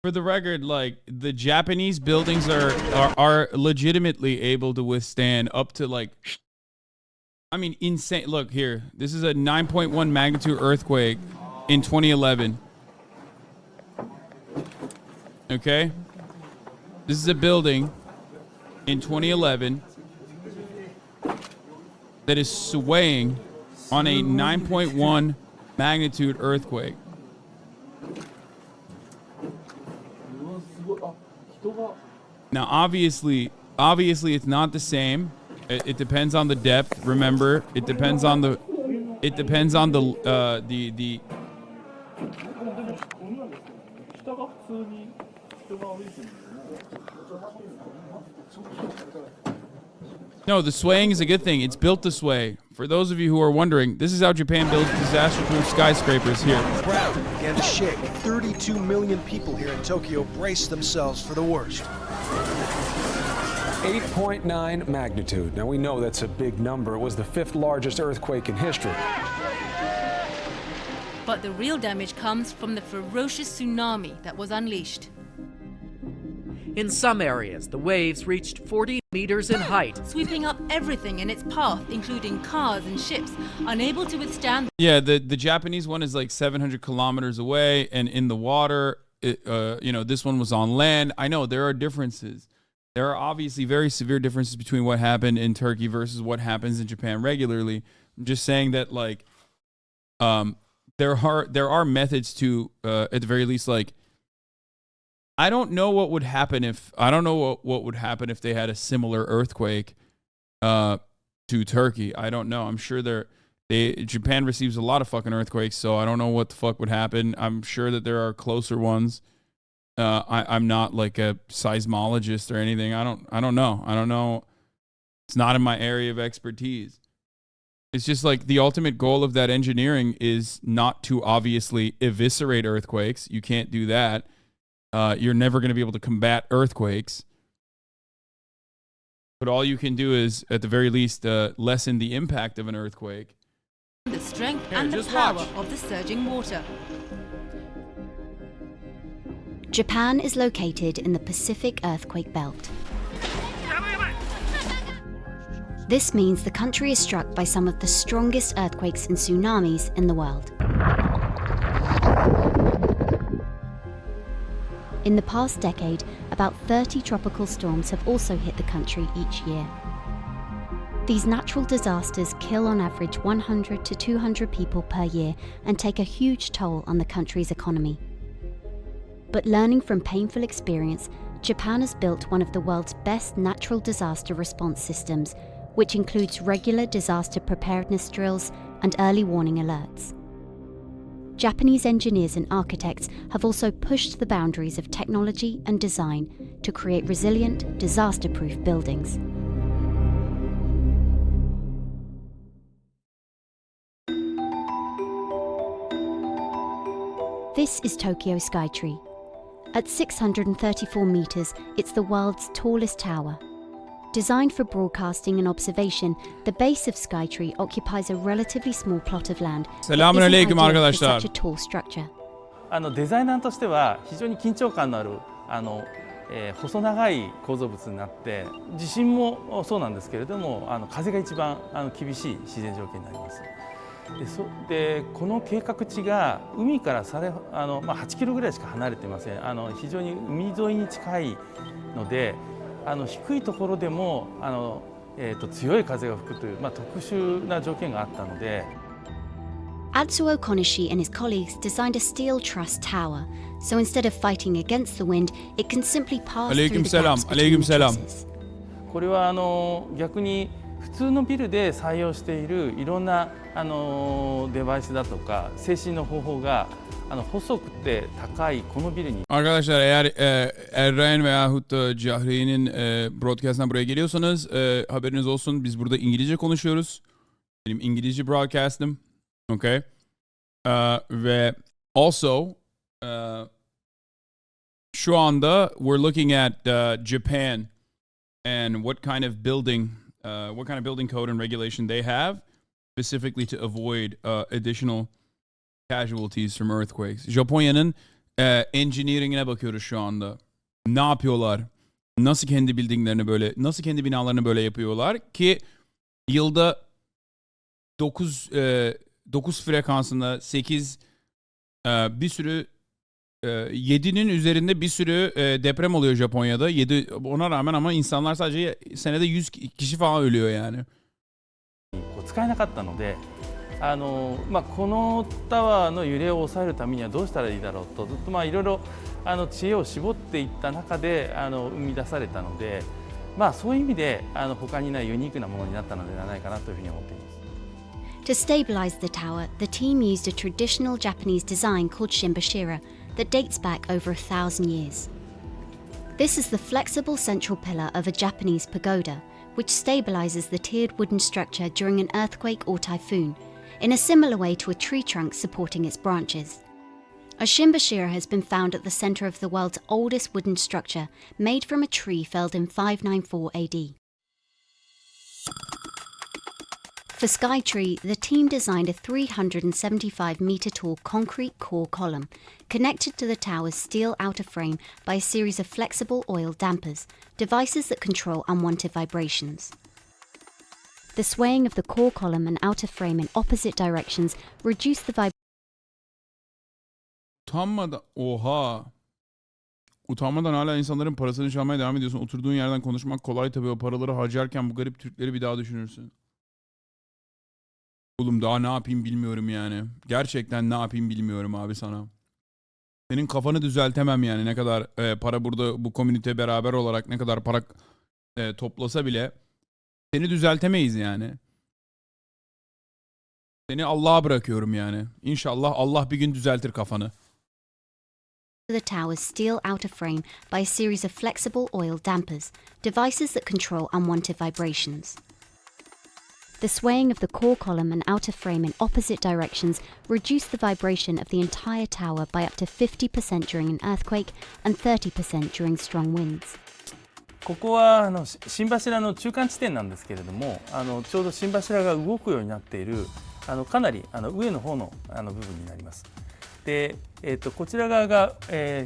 For the record, like the Japanese buildings are legitimately able to withstand up to like, I mean, insane. Look here, this is a 9.1 magnitude earthquake in 2011. Okay, this is a building in 2011 that is swaying on a 9.1 magnitude earthquake. Now, obviously, it's not the same. It depends on the depth. Remember, it depends on the No, the swaying is a good thing. It's built to sway. For those of you who are wondering, this is how Japan builds disaster-proof skyscrapers here. The ground began to shake. 32 million people here in Tokyo braced themselves for the worst. 8.9 magnitude. Now, we know that's a big number. It was the 5th largest earthquake in history. But the real damage comes from the ferocious tsunami that was unleashed. In some areas, the waves reached 40 meters in height, sweeping up everything in its path, including cars and ships, unable to withstand. Yeah, the Japanese one is like 700 kilometers away and in the water. This one was on land. I know there are differences. There are obviously very severe differences between what happened in Turkey versus what happens in Japan regularly. I'm just saying that, like, there are methods to, at the very least, like, I don't know what would happen if they had a similar earthquake to Turkey. I don't know. I'm sure Japan receives a lot of fucking earthquakes, so I don't know what the fuck would happen. I'm sure that there are closer ones. I'm not like a seismologist or anything. I don't know. It's not in my area of expertise. It's just like the ultimate goal of that engineering is not to obviously eviscerate earthquakes. You can't do that. You're never going to be able to combat earthquakes. But all you can do is, at the very least, lessen the impact of an earthquake. The strength and the power of the surging water. Japan is located in the Pacific earthquake belt. This means the country is struck by some of the strongest earthquakes and tsunamis in the world. In the past decade, about 30 tropical storms have also hit the country each year. These natural disasters kill on average 100 to 200 people per year and take a huge toll on the country's economy. But learning from painful experience, Japan has built one of the world's best natural disaster response systems, which includes regular disaster preparedness drills and early warning alerts. Japanese engineers and architects have also pushed the boundaries of technology and design to create resilient, disaster-proof buildings. This is Tokyo Skytree. At 634 meters, it's the world's tallest tower. Designed for broadcasting and observation, the base of Skytree occupies a relatively small plot of land. Assalamu alaikum arkadaşlar. Such a tall structure. デザイナーとしては非常に緊張感のある細長い構造物になって、地震もそうなんですけれども、風が一番厳しい自然条件になります。でこの計画地が海から8キロぐらいしか離れていません。非常に海沿いに近いので、低いところでも強い風が吹くという、特殊な条件があったので。Atsuo Konishi and his colleagues designed a steel truss tower, so instead of fighting against the wind, it can simply pass through the gaps between the trusses. これは逆に普通のビルで採用しているいろんなデバイスだとか製品の方法が細くて高いこのbilirに. Arkadaşlar eğer Erren veyahut da Cahreyn'in broadcast'ından buraya geliyorsanız haberiniz olsun, biz burada İngilizce konuşuyoruz. Benim İngilizce broadcast'ım. Okay. Ve also şu anda we're looking at Japan and what kind of building code and regulation they have specifically to avoid additional casualties from earthquakes. Japonya'nın engineering'ine bakıyoruz şu anda. Ne yapıyorlar? Nasıl kendi bildiklerini böyle, nasıl kendi binalarını böyle yapıyorlar ki yılda 9 frekansında 8 bir sürü 7'nin üzerinde bir sürü deprem oluyor Japonya'da. 7 ona rağmen ama insanlar sadece senede 100 kişi falan ölüyor yani. 使えなかったので、このタワーの揺れを抑えるためにはどうしたらいいだろうとずっといろいろ知恵を絞っていった中で生み出されたので、そういう意味で他にないユニークなものになったのではないかなというふうに思っています。To stabilize the tower, the team used a traditional Japanese design called shimbashira that dates back over 1,000 years. This is the flexible central pillar of a Japanese pagoda, which stabilizes the tiered wooden structure during an earthquake or typhoon, in a similar way to a tree trunk supporting its branches. A shimbashira has been found at the center of the world's oldest wooden structure, made from a tree felled in 594 AD. For Skytree, the team designed a 375-metre tall concrete core column, connected to the tower's steel outer frame by a series of flexible oil dampers, devices that control unwanted vibrations. The swaying of the core column and outer frame in opposite directions reduce the Utanmadan hala insanların parasını çalmaya devam ediyorsun. Oturduğun yerden konuşmak kolay tabii, o paraları harcarken bu garip Türkleri bir daha düşünürsün. Oğlum daha ne yapayım bilmiyorum yani. Gerçekten ne yapayım bilmiyorum abi sana. Senin kafanı düzeltemem yani, ne kadar para burada bu komünite beraber olarak ne kadar para toplasa bile seni düzeltemeyiz yani. Seni Allah'a bırakıyorum yani. İnşallah Allah bir gün düzeltir kafanı. the tower's steel outer frame by a series of flexible oil dampers, devices that control unwanted vibrations. The swaying of the core column and outer frame in opposite directions reduce the vibration of the entire tower by up to 50% during an earthquake and 30% during strong winds. ここは心柱の中間地点なんですけれども、ちょうど心柱が動くようになっているかなり上の方の部分になります。で、こちら側が、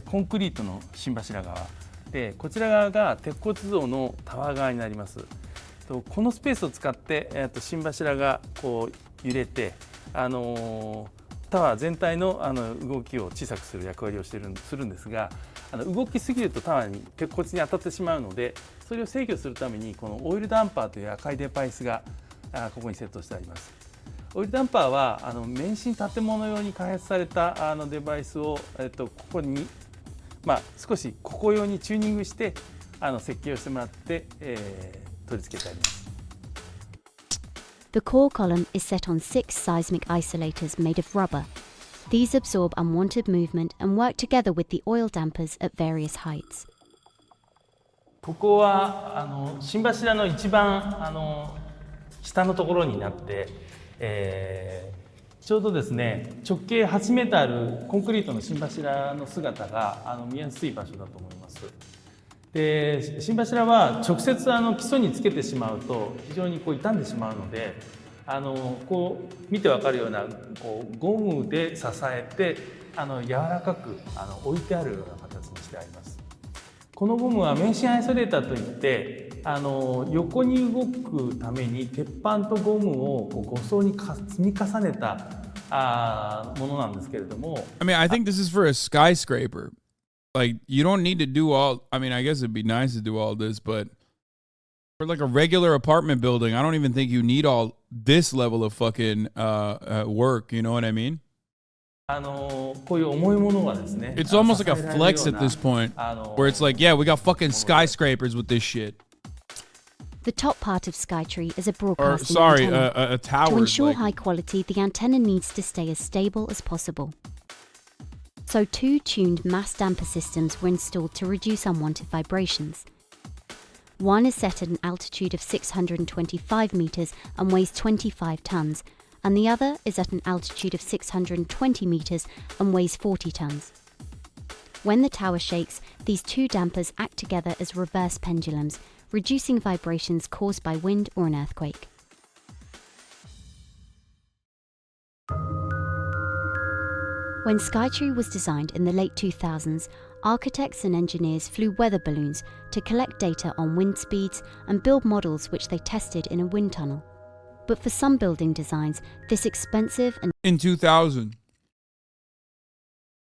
コンクリートの心柱側で、こちら側が鉄骨造のタワー側になります。このスペースを使って、心柱がこう揺れて、タワー全体の動きを小さくする役割をするんですが、動きすぎるとタワーに鉄骨に当たってしまうので、それを制御するためにこのオイルダンパーという赤いデバイスがここにセットしてあります。オイルダンパーは免震建物用に開発されたデバイスを、ここに、少しここ用にチューニングして設計をしてもらって、取り付けてあります。The core column is set on 6 seismic isolators made of rubber. These absorb unwanted movement and work together with the oil dampers at various heights. ここは心柱の一番下のところになって、ちょうどですね直径8メートルあるコンクリートの心柱の姿が見やすい場所だと思います。で、心柱は直接基礎につけてしまうと非常にこう傷んでしまうので、こう見てわかるようなこうゴムで支えて柔らかく置いてあるような形にしてあります。このゴムは免震アイソレーターといって横に動くために鉄板とゴムを5層に積み重ねたものなんですけれども。I mean, I think this is for a skyscraper. Like, you don't need to do all, I mean, I guess it'd be nice to do all this, but for like a regular apartment building, I don't even think you need all this level of fucking work, you know what I mean? こういう重いものがですね。It's almost like a flex at this point, where it's like, yeah, we got fucking skyscrapers with this shit. The top part of Skytree is a Or, broadcasting sorry, antenna. a tower. To ensure like, high quality, the antenna needs to stay as stable as possible. So 2 tuned mass damper systems were installed to reduce unwanted vibrations. One is set at an altitude of 625 metres and weighs 25 tonnes, and the other is at an altitude of 620 metres and weighs 40 tonnes. When the tower shakes, these 2 dampers act together as reverse pendulums, reducing vibrations caused by wind or an earthquake. When Skytree was designed in the late 2000s, architects and engineers flew weather balloons to collect data on wind speeds and build models which they tested in a wind tunnel. But for some building designs, this expensive and In 2000.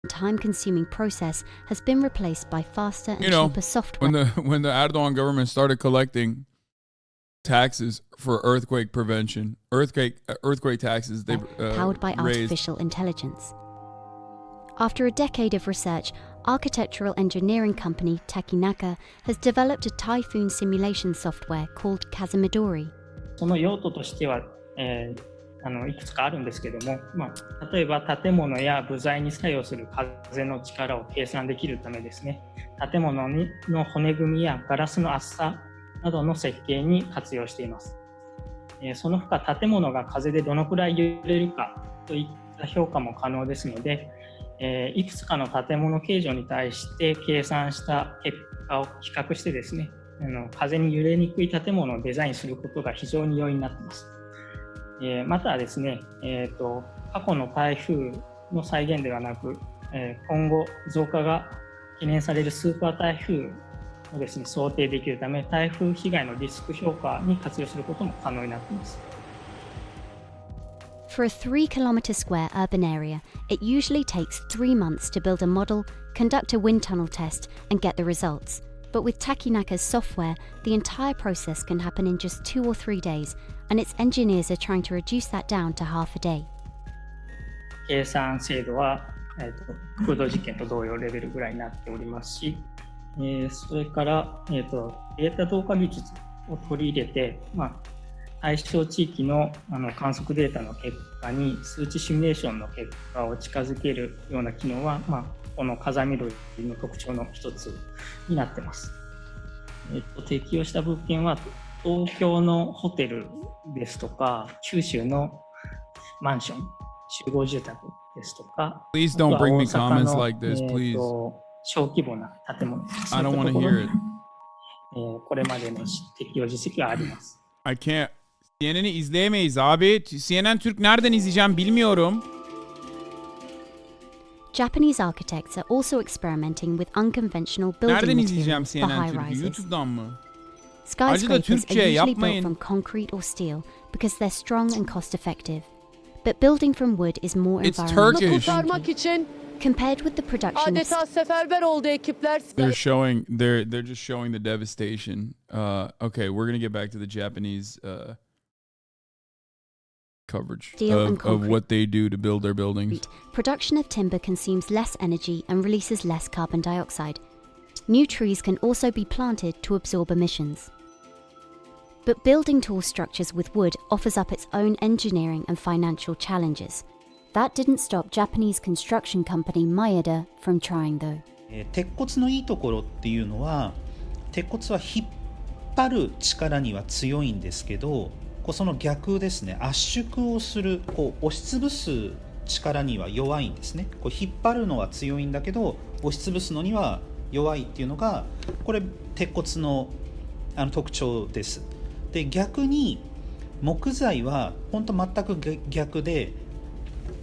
time-consuming process has been replaced by faster and You know, cheaper software. when the Erdogan government started collecting taxes for earthquake prevention, earthquake taxes, they powered by raised. artificial intelligence. After a decade of research, architectural engineering company Takinaka has developed a typhoon simulation software called Hasanabi. その用途としては、いくつかあるんですけども、例えば建物や部材に作用する風の力を計算できるためですね、建物の骨組みやガラスの厚さなどの設計に活用しています。その他、建物が風でどのくらい揺れるかといった評価も可能ですので、いくつかの建物形状に対して計算した結果を比較してですね、風に揺れにくい建物をデザインすることが非常に容易になっています。またですね、過去の台風の再現ではなく、今後増加が懸念されるスーパー台風をですね、想定できるため、台風被害のリスク評価に活用することも可能になっています。For a 3-kilometre square urban area, it usually takes 3 months to build a model, conduct a wind tunnel test, and get the results. But with Takinaka's software, the entire process can happen in just 2 or 3 days, and its engineers are trying to reduce that down to half a day. 計算精度は、空洞実験と同様レベルぐらいになっておりますし、それから、データ同化技術を取り入れて、対象地域の、観測データの結果に数値シミュレーションの結果を近づけるような機能は、この風見類の特徴の一つになっています。適用した物件は東京のホテルですとか、九州のマンション、集合住宅ですとか、Please don't bring me comments like this, please. 小規模な建物、 I don't want to hear it. これまでの適用実績はあります。I can't. CNN'i izleyemeyiz abi. CNN Türk nereden izleyeceğim bilmiyorum. Japanese architects are also experimenting with unconventional building Nereden izleyeceğim materials for CNN high Türk'ü? rises. YouTube'dan mı? Skyscrapers Türkçe are usually built yapmayın. from concrete or steel because they're strong and cost-effective. But building from wood is more It's environmentally Turkish. Kurtarmak için compared with the production of adeta seferber oldu ekipler. They're just showing the devastation. Okay, we're gonna get back to the Japanese coverage Steel and of concrete. what they do to build their buildings. Production of timber consumes less energy and releases less carbon dioxide. New trees can also be planted to absorb emissions. But building tall structures with wood offers up its own engineering and financial challenges. That didn't stop Japanese construction company Maeda from trying though. 鉄骨のいいところっていうのは、鉄骨は引っ張る力には強いんですけど、その逆ですね、圧縮をする、押しつぶす力には弱いんですね。引っ張るのは強いんだけど、押しつぶすのには弱いっていうのが、これ鉄骨の特徴です。で、逆に木材は本当全く逆で、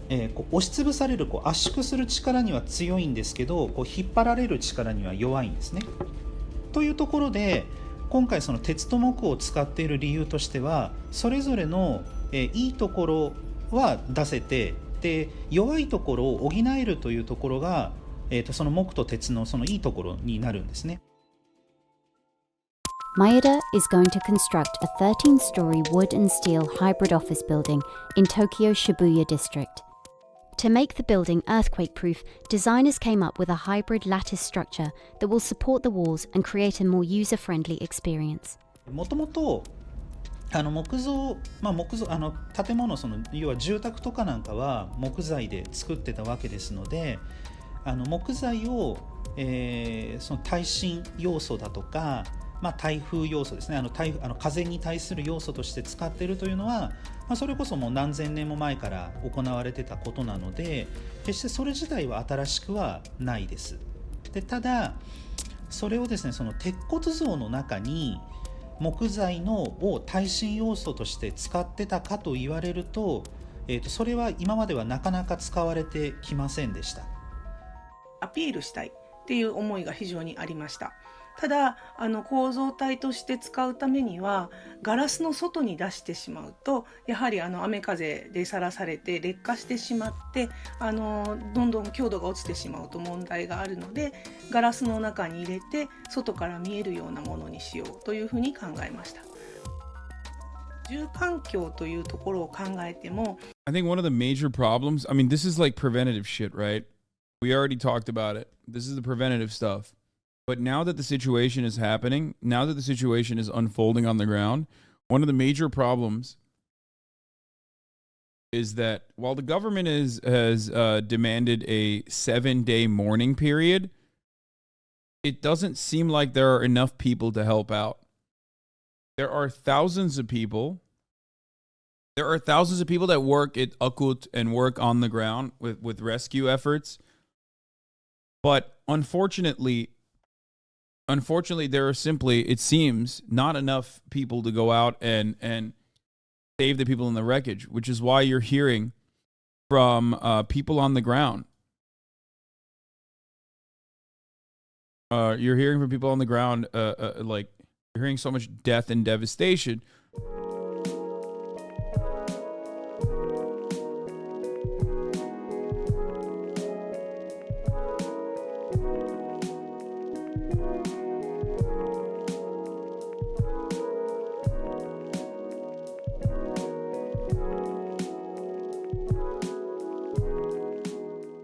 押しつぶされる、圧縮する力には強いんですけど、引っ張られる力には弱いんですね。というところで、今回その鉄と木を使っている理由としては、それぞれのいいところは出せて、で弱いところを補えるというところが、その木と鉄のそのいいところになるんですね。Maeda is going to construct a 13-story wood and steel hybrid office building in Tokyo Shibuya district. To make the building earthquake-proof, designers came up with a hybrid lattice structure that will support the walls and create a more user-friendly experience. もともと木造、建物、要は住宅とかなんかは木材で作ってたわけですので、木材を、その耐震要素だとか、台風要素ですね、風に対する要素として使っているというのは、それこそもう何千年も前から行われてたことなので、決してそれ自体は新しくはないです。で、ただそれをですね、その鉄骨造の中に木材を耐震要素として使ってたかと言われると、それは今まではなかなか使われてきませんでした。アピールしたいっていう思いが非常にありました。ただ構造体として使うためにはガラスの外に出してしまうとやはり雨風でさらされて劣化してしまってどんどん強度が落ちてしまうと問題があるので、ガラスの中に入れて外から見えるようなものにしようというふうに考えました。住環境というところを考えても I think one of the major problems, I mean, this is like preventative shit, right? We already talked about it. This is the preventative stuff. But now that the situation is happening, now that the situation is unfolding on the ground, one of the major problems is that while the government has demanded a 7-day mourning period, it doesn't seem like there are enough people to help out. There are thousands of people. There are thousands of people that work at Akut and work on the ground with rescue efforts. But unfortunately, there are simply, it seems, not enough people to go out and save the people in the wreckage, which is why you're hearing from people on the ground. You're hearing from people on the ground, like you're hearing so much death and devastation